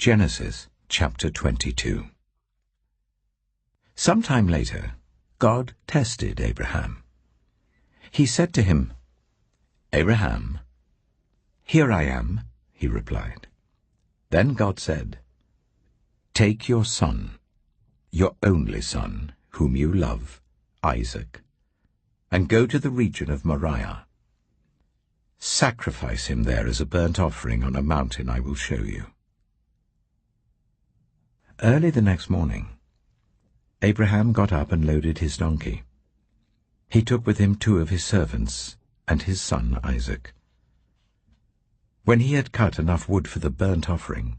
Genesis chapter 22. Some time later, God tested Abraham. He said to him, "Abraham." "Here I am," he replied. Then God said, "Take your son, your only son, whom you love, Isaac, and go to the region of Moriah. Sacrifice him there as a burnt offering on a mountain I will show you." Early the next morning, Abraham got up and loaded his donkey. He took with him 2 of his servants and his son Isaac. When he had cut enough wood for the burnt offering,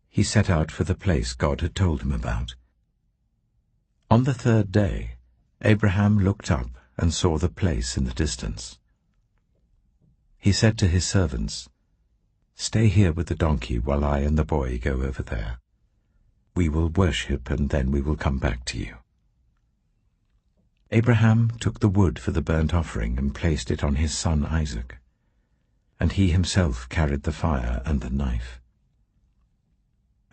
he set out for the place God had told him about. On the 3rd day, Abraham looked up and saw the place in the distance. He said to his servants, "Stay here with the donkey while I and the boy go over there. We will worship, and then we will come back to you." Abraham took the wood for the burnt offering and placed it on his son Isaac, and he himself carried the fire and the knife.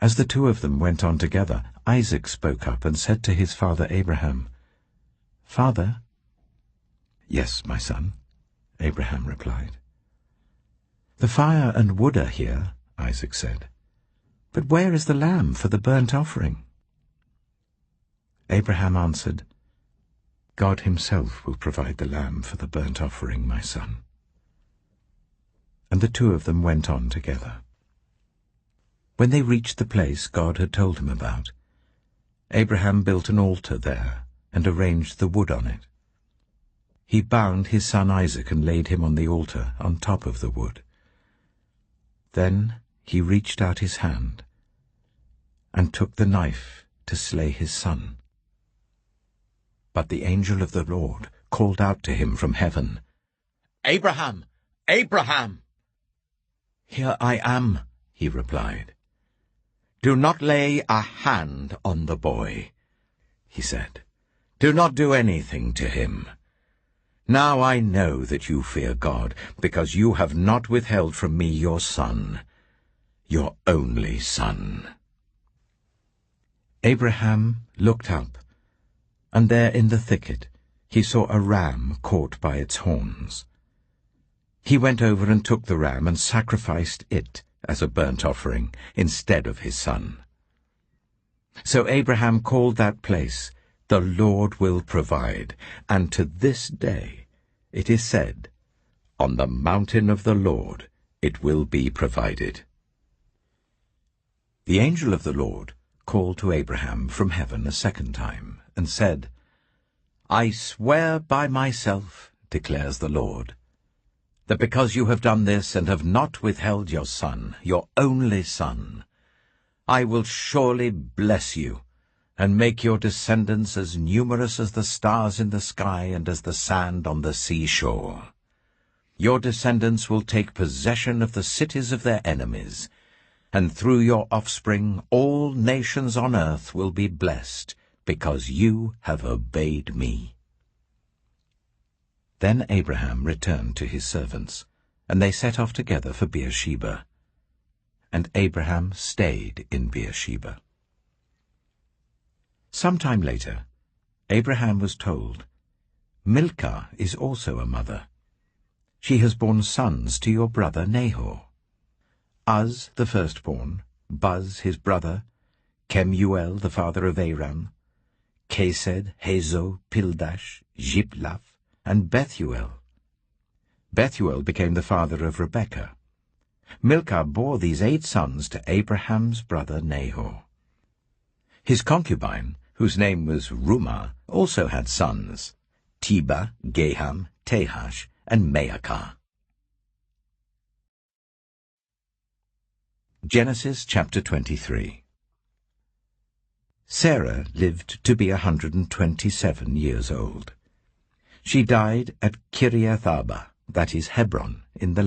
As the 2 of them went on together, Isaac spoke up and said to his father Abraham, "Father?" "Yes, my son," Abraham replied. "The fire and wood are here," Isaac said. "But where is the lamb for the burnt offering?" Abraham answered, "God himself will provide the lamb for the burnt offering, my son." And the 2 of them went on together. When they reached the place God had told him about, Abraham built an altar there and arranged the wood on it. He bound his son Isaac and laid him on the altar on top of the wood. Then he reached out his hand and took the knife to slay his son. But the angel of the Lord called out to him from heaven, "Abraham! Abraham!" "Here I am," he replied. "Do not lay a hand on the boy," he said. "Do not do anything to him. Now I know that you fear God, because you have not withheld from me your son, your only son." Abraham looked up, and there in the thicket he saw a ram caught by its horns. He went over and took the ram and sacrificed it as a burnt offering instead of his son. So Abraham called that place, "The Lord will provide," and to this day it is said, "On the mountain of the Lord it will be provided." The angel of the Lord called to Abraham from heaven a 2nd time and said, "I swear by myself, declares the Lord, that because you have done this and have not withheld your son, your only son, I will surely bless you and make your descendants as numerous as the stars in the sky and as the sand on the seashore. Your descendants will take possession of the cities of their enemies, and through your offspring all nations on earth will be blessed, because you have obeyed me." Then Abraham returned to his servants, and they set off together for Beersheba. And Abraham stayed in Beersheba. Some time later, Abraham was told, "Milcah is also a mother. She has borne sons to your brother Nahor. Uz the firstborn, Buz his brother, Kemuel the father of Aram, Kesed, Hazo, Pildash, Jiplaph, and Bethuel. Bethuel became the father of Rebekah. Milcah bore these 8 sons to Abraham's brother Nahor. His concubine, whose name was Rumah, also had sons, Teba, Gaham, Tahash, and Maacah. Genesis chapter 23. Sarah lived to be 127 years old. She died at Kiriath Arba, that is Hebron, in the